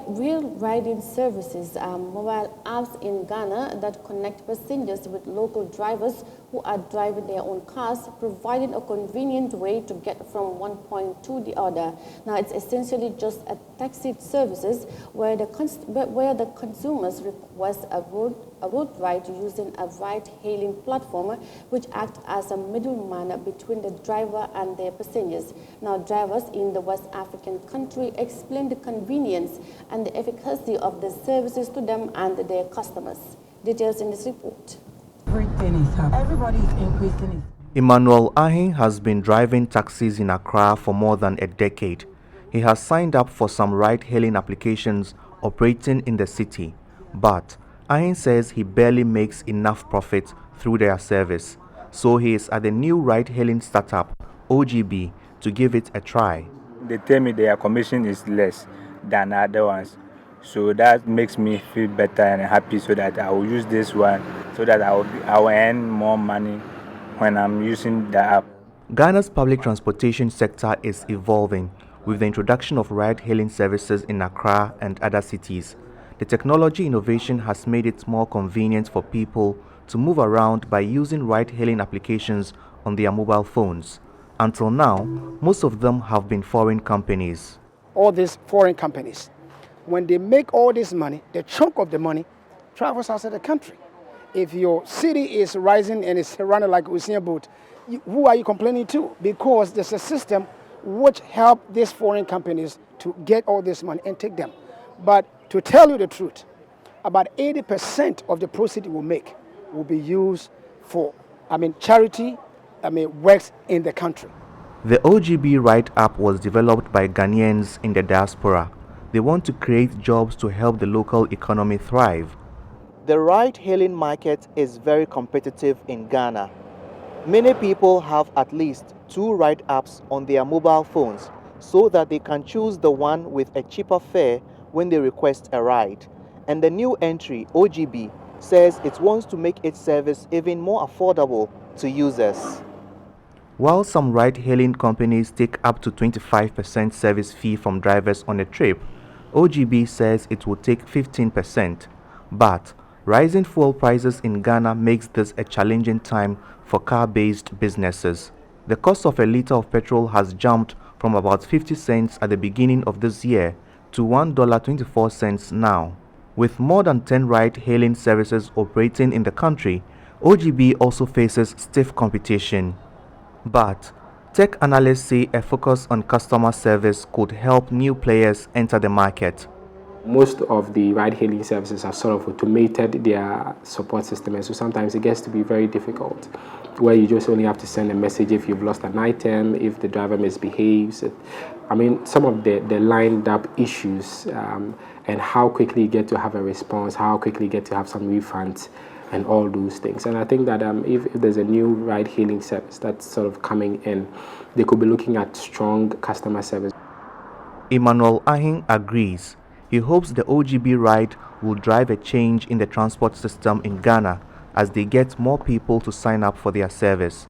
Real riding services are mobile apps in Ghana that connect passengers with local drivers who are driving their own cars, providing a convenient way to get from one point to the other. Now, it's essentially just a taxi services where the consumers request a road ride using a ride-hailing platform, which acts as a middleman between the driver and their passengers. Now, drivers in the West African country explain the convenience and the efficacy of the services to them and their customers. Details in this report. Everything is happening. Everybody is increasing. Emmanuel Ahin has been driving taxis in Accra for more than a decade. He has signed up for some ride-hailing applications operating in the city, but Ahin says he barely makes enough profit through their service, so he is at the new ride-hailing startup, OGB, to give it a try. They tell me their commission is less than other ones, so that makes me feel better and happy, so that I will use this one so that I will earn more money when I'm using the app. Ghana's public transportation sector is evolving with the introduction of ride-hailing services in Accra and other cities. The technology innovation has made it more convenient for people to move around by using ride-hailing applications on their mobile phones. Until now, most of them have been foreign companies. All these foreign companies, when they make all this money, the chunk of the money travels outside the country. If your city is rising and it's running like Usain Bolt, who are you complaining to? Because there's a system which help these foreign companies to get all this money and take them. But to tell you the truth, about 80% of the proceeds we'll make will be used for, charity, works in the country. The OGB Ride app was developed by Ghanaians in the diaspora. They want to create jobs to help the local economy thrive. The ride-hailing market is very competitive in Ghana. Many people have at least 2 ride apps on their mobile phones so that they can choose the one with a cheaper fare when they request a ride. And the new entry, OGB, says it wants to make its service even more affordable to users. While some ride-hailing companies take up to 25% service fee from drivers on a trip, OGB says it will take 15%. But rising fuel prices in Ghana makes this a challenging time for car-based businesses. The cost of a liter of petrol has jumped from about 50 cents at the beginning of this year to $1.24 now. With more than 10 ride-hailing services operating in the country, OGB also faces stiff competition. But tech analysts say a focus on customer service could help new players enter the market. Most of the ride-hailing services have sort of automated their support system, and so sometimes it gets to be very difficult, where you just only have to send a message if you've lost an item, if the driver misbehaves. Some of the lined-up issues and how quickly you get to have a response, how quickly you get to have some refunds, and all those things. And I think that if there's a new ride-hailing service that's sort of coming in, they could be looking at strong customer service. Emmanuel Ahin agrees. He hopes the OGB ride will drive a change in the transport system in Ghana as they get more people to sign up for their service.